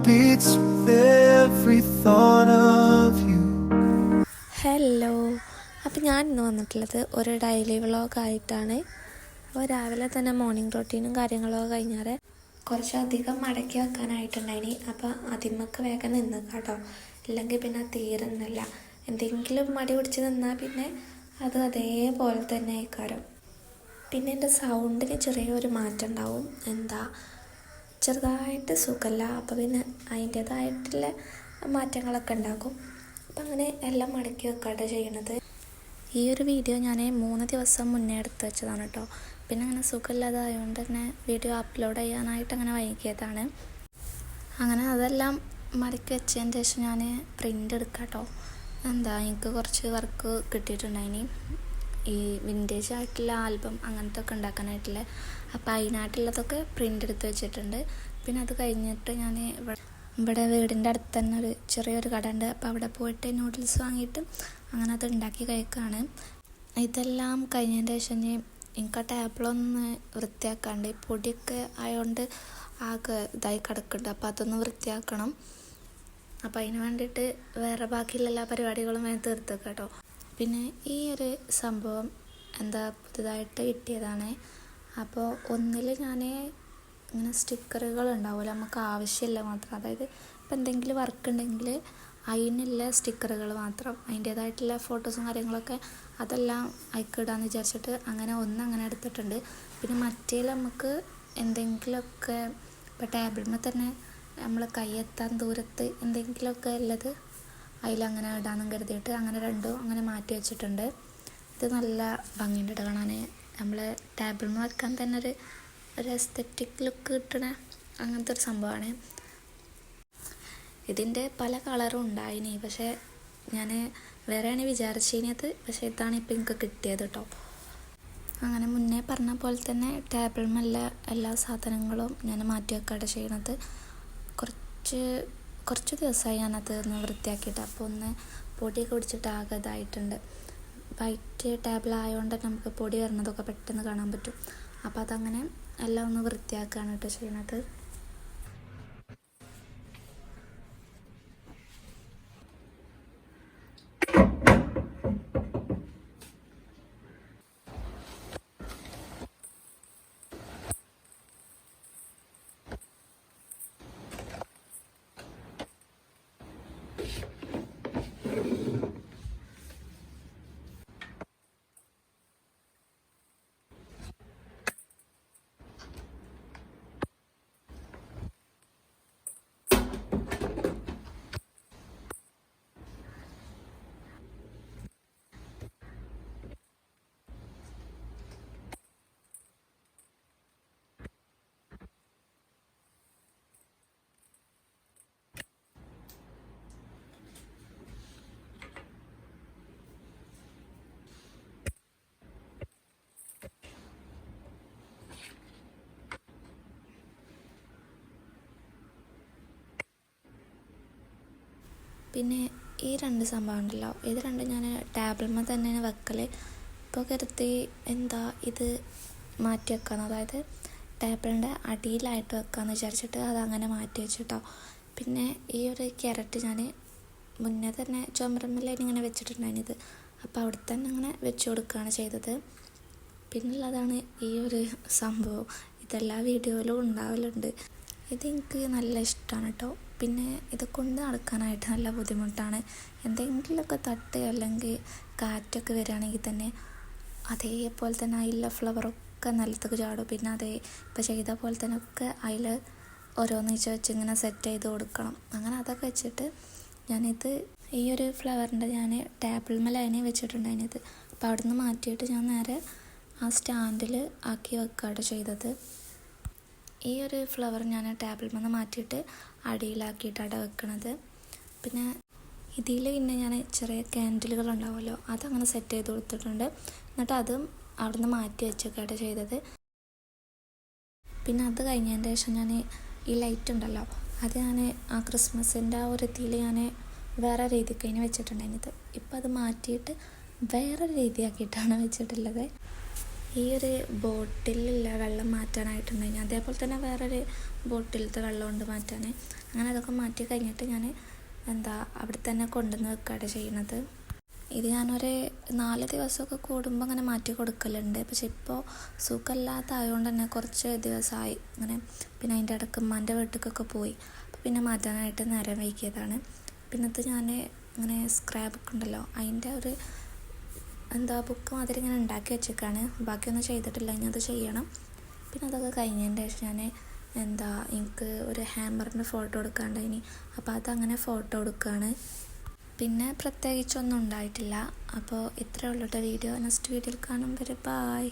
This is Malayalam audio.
beats with every thought of you. Hello, അപ്പോൾ ഞാൻ ഇന്ന് വന്നിട്ടുള്ളത് ഒരു ഡെയിലി വ്ളോഗായിട്ടാണ്. അപ്പോൾ രാവിലെ തന്നെ മോർണിംഗ് റൊട്ടീനും കാര്യങ്ങളൊക്കെ കഴിഞ്ഞാൽ കുറച്ചധികം മടക്കി വെക്കാനായിട്ടുണ്ടായിനി. അപ്പോൾ അതിമക്ക് വേഗം നിന്ന് കേട്ടോ, ഇല്ലെങ്കിൽ പിന്നെ തീരുന്നില്ല. എന്തെങ്കിലും മടി പിടിച്ച് നിന്നാൽ പിന്നെ അത് അതേപോലെ തന്നെ ആയിക്കാരം. പിന്നെ എൻ്റെ സൗണ്ടിന് ചെറിയൊരു മാറ്റം ഉണ്ടാവും. ചെറുതായിട്ട് സുഖമില്ല, അപ്പോൾ പിന്നെ അതിൻ്റേതായിട്ടുള്ള മാറ്റങ്ങളൊക്കെ ഉണ്ടാക്കും. അപ്പം അങ്ങനെ എല്ലാം മടക്കി വെക്കാട്ടോ ചെയ്യണത്. ഈ ഒരു വീഡിയോ ഞാൻ 3 ദിവസം മുന്നേ എടുത്ത് വെച്ചതാണ് കേട്ടോ. പിന്നെ അങ്ങനെ സുഖമില്ലാതായതുകൊണ്ട് തന്നെ വീഡിയോ അപ്ലോഡ് ചെയ്യാനായിട്ട് അങ്ങനെ വൈകിയതാണ്. അങ്ങനെ അതെല്ലാം മടക്കി വെച്ചതിന് ശേഷം ഞാൻ പ്രിൻ്റ് എടുക്കാം കേട്ടോ. എനിക്ക് കുറച്ച് വർക്ക് കിട്ടിയിട്ടുണ്ടായിനി, ഈ വിൻറ്റേജ് ആയിട്ടുള്ള ആൽബം അങ്ങനത്തെ ഒക്കെ ഉണ്ടാക്കാനായിട്ടുള്ള. അപ്പോൾ അതിനായിട്ടുള്ളതൊക്കെ പ്രിൻ്റ് എടുത്ത് വെച്ചിട്ടുണ്ട്. പിന്നെ അത് കഴിഞ്ഞിട്ട് ഞാൻ ഇവിടെ വീടിൻ്റെ അടുത്ത് തന്നെ ഒരു ചെറിയൊരു കട ഉണ്ട്. അപ്പോൾ അവിടെ പോയിട്ട് നൂഡിൽസ് വാങ്ങിയിട്ട് അങ്ങനെ അത് ഉണ്ടാക്കി കഴിക്കുകയാണ്. ഇതെല്ലാം കഴിഞ്ഞതിന് ശേഷം എനിക്ക് ആ ടേബിളൊന്ന് വൃത്തിയാക്കാണ്ട്, പൊടിയൊക്കെ ആയതുകൊണ്ട് ആകെ ഇതായി കിടക്കുന്നുണ്ട്. അപ്പോൾ അതൊന്ന് വൃത്തിയാക്കണം. അപ്പോൾ അതിന് വേണ്ടിയിട്ട് വേറെ ബാക്കിയുള്ള എല്ലാ പരിപാടികളും വേഗം തീർത്തേക്കാം കേട്ടോ. പിന്നെ ഈ ഒരു സംഭവം പുതുതായിട്ട് കിട്ടിയതാണ്. അപ്പോൾ ഒന്നിൽ ഞാൻ ഇങ്ങനെ സ്റ്റിക്കറുകൾ ഉണ്ടാവുമല്ലോ, നമുക്ക് ആവശ്യമില്ല മാത്രം. അതായത് ഇപ്പം എന്തെങ്കിലും വർക്ക് ഉണ്ടെങ്കിൽ അതിനുള്ള സ്റ്റിക്കറുകൾ മാത്രം, അതിൻ്റേതായിട്ടുള്ള ഫോട്ടോസും കാര്യങ്ങളൊക്കെ അതെല്ലാം അയക്കിടാന്ന് വിചാരിച്ചിട്ട് അങ്ങനെ എടുത്തിട്ടുണ്ട്. പിന്നെ മറ്റേൽ നമുക്ക് എന്തെങ്കിലുമൊക്കെ ഇപ്പോൾ ടേബിളിൽ തന്നെ നമ്മൾ കൈയെത്താൻ ദൂരത്ത് എന്തെങ്കിലുമൊക്കെ ഉള്ളത് അതിലങ്ങനെ ഇടാമെന്നും കരുതിയിട്ട് അങ്ങനെ രണ്ടും അങ്ങനെ മാറ്റി വെച്ചിട്ടുണ്ട്. ഇത് നല്ല ഭംഗിയുണ്ട് കാണാൻ. നമ്മൾ ടേബിളിൽ വെക്കാൻ തന്നെ ഒരു എസ്തെറ്റിക് ലുക്ക് കിട്ടണ അങ്ങനത്തെ ഒരു സംഭവമാണ്. ഇതിൻ്റെ പല കളറും ഉണ്ടായിനി, പക്ഷേ ഞാൻ വേറെയാണ് വിചാരിച്ചിരുന്നത്. പക്ഷേ ഇതാണ് ഇപ്പോൾ എനിക്ക് കിട്ടിയത് കേട്ടോ. അങ്ങനെ മുന്നേ പറഞ്ഞ പോലെ തന്നെ ടേബിളിലുള്ള എല്ലാ സാധനങ്ങളും ഞാൻ മാറ്റി വെക്കാതെ ചെയ്യണത്. കുറച്ച് ദിവസമായി ഞാനത് ഒന്ന് വൃത്തിയാക്കിയിട്ട്. അപ്പോൾ ഒന്ന് പൊടിയൊക്കെ പിടിച്ചിട്ട് ആകെ ഇതായിട്ടുണ്ട്. വൈറ്റ് ടേബിൾ ആയതുകൊണ്ട് നമുക്ക് പൊടി വരുന്നതൊക്കെ പെട്ടെന്ന് കാണാൻ പറ്റും. അപ്പോൾ അതങ്ങനെ എല്ലാം ഒന്ന് വൃത്തിയാക്കുകയാണ് കേട്ടോ ചെയ്യണത്. പിന്നെ ഈ 2 സംഭവം ഉണ്ടല്ലോ, ഇത് രണ്ടും ഞാൻ ടേബിളിന്മേൽ തന്നെ വെക്കൽ. ഇപ്പോൾ കരുതി ഇത് മാറ്റി വെക്കാമെന്ന്, അതായത് ടേബിളിൻ്റെ അടിയിലായിട്ട് വെക്കാമെന്ന് വിചാരിച്ചിട്ട് അതങ്ങനെ മാറ്റി വെച്ചിട്ടോ. പിന്നെ ഈ ഒരു ക്യാരറ്റ് ഞാൻ മുന്നേ തന്നെ ചുമരുമ്മേൽ ഇങ്ങനെ വെച്ചിട്ടുണ്ടായിരുന്നത്. അപ്പോൾ അവിടെ തന്നെ അങ്ങനെ വെച്ച് കൊടുക്കുകയാണ് ചെയ്തത്. പിന്നുള്ളതാണ് ഈ ഒരു സംഭവം. ഇതെല്ലാ വീഡിയോയിലും ഉണ്ടാവലുണ്ട്. ഇതെനിക്ക് നല്ല ഇഷ്ടമാണ് കേട്ടോ. പിന്നെ ഇത് കൊണ്ട് നടക്കാനായിട്ട് നല്ല ബുദ്ധിമുട്ടാണ്. എന്തെങ്കിലുമൊക്കെ തട്ട് അല്ലെങ്കിൽ കാറ്റൊക്കെ വരികയാണെങ്കിൽ തന്നെ അതേപോലെ തന്നെ അതിലെ ഫ്ലവറൊക്കെ നിലത്തേക്ക് ചാടും. പിന്നെ ഇപ്പോൾ ചെയ്ത പോലെ തന്നെ ഒക്കെ അതിൽ ഓരോന്ന് വെച്ച് ഇങ്ങനെ സെറ്റ് ചെയ്ത് കൊടുക്കണം. അങ്ങനെ അതൊക്കെ വെച്ചിട്ട് ഞാനിത് ഈ ഒരു ഫ്ലവറിൻ്റെ ഞാൻ ടേബിൾ മേലെ വെച്ചിട്ടുണ്ടായിരുന്നത്. അപ്പോൾ അവിടെ നിന്ന് മാറ്റിയിട്ട് ഞാൻ നേരെ ആ സ്റ്റാൻഡിൽ ആക്കി വെക്കുകയാണ് ചെയ്തത്. ഈ ഒരു ഫ്ലവർ ഞാൻ ടേബിളിൽ നിന്ന് മാറ്റിയിട്ട് അടിയിലാക്കിയിട്ടാണ് വെക്കണത്. പിന്നെ പിന്നെ ഞാൻ ചെറിയ ക്യാൻഡിലുകൾ ഉണ്ടാവുമല്ലോ, അതങ്ങനെ സെറ്റ് ചെയ്ത് കൊടുത്തിട്ടുണ്ട്. എന്നിട്ട് അതും അവിടെ നിന്ന് മാറ്റി വെച്ചൊക്കെയാണ് ചെയ്തത്. പിന്നെ അത് കഴിഞ്ഞതിന് ശേഷം ഞാൻ ഈ ലൈറ്റ് ഉണ്ടല്ലോ, അത് ഞാൻ ആ ക്രിസ്മസിൻ്റെ ആ ഒരു ഞാൻ വേറെ രീതിക്ക് അതിന് വെച്ചിട്ടുണ്ടായിരുന്നത്. ഇപ്പം അത് മാറ്റിയിട്ട് വേറെ രീതിയാക്കിയിട്ടാണ് വെച്ചിട്ടുള്ളത്. ഈ ഒരു ബോട്ടിലുള്ള വെള്ളം മാറ്റാനായിട്ടുണ്ടെങ്കിൽ അതേപോലെ തന്നെ വേറൊരു ബോട്ടിലത്തെ വെള്ളം കൊണ്ട് മാറ്റാൻ, അങ്ങനെ അതൊക്കെ മാറ്റി കഴിഞ്ഞിട്ട് ഞാൻ അവിടെ തന്നെ കൊണ്ടുവന്ന് വെക്കുകയാണ് ചെയ്യണത്. ഇത് ഞാനൊരു 4 ദിവസമൊക്കെ കൂടുമ്പോൾ അങ്ങനെ മാറ്റി കൊടുക്കലുണ്ട്. പക്ഷെ ഇപ്പോൾ സുഖമില്ലാത്തതായതുകൊണ്ട് തന്നെ കുറച്ച് ദിവസമായി അങ്ങനെ. പിന്നെ അതിൻ്റെ ഇടയ്ക്ക് ഉമ്മാൻ്റെ വീട്ടിലേക്കൊക്കെ പോയി, അപ്പോൾ പിന്നെ മാറ്റാനായിട്ട് നേരം വൈകിയതാണ്. പിന്നെ ഇത് ഞാൻ ഇങ്ങനെ സ്ക്രാപ്പ് ബുക്ക് ഉണ്ടല്ലോ, അതിൻ്റെ ഒരു ബുക്ക് മാതിരി ഇങ്ങനെ ഉണ്ടാക്കി വെച്ചേക്കാണ്. ബാക്കിയൊന്നും ചെയ്തിട്ടില്ല, ഇനി അത് ചെയ്യണം. പിന്നെ അതൊക്കെ കഴിഞ്ഞതിൻ്റെ ശേഷം ഞാൻ എനിക്ക് ഒരു ഹാമറിൻ്റെ ഫോട്ടോ എടുക്കാണ്ടായിനി, അപ്പോൾ അതങ്ങനെ ഫോട്ടോ എടുക്കുകയാണ്. പിന്നെ പ്രത്യേകിച്ചൊന്നും ഉണ്ടായിട്ടില്ല. അപ്പോൾ ഇത്രയേ ഉള്ളൂ വീഡിയോ. നെക്സ്റ്റ് വീഡിയോയിൽ കാണും വരെ. ബായ്.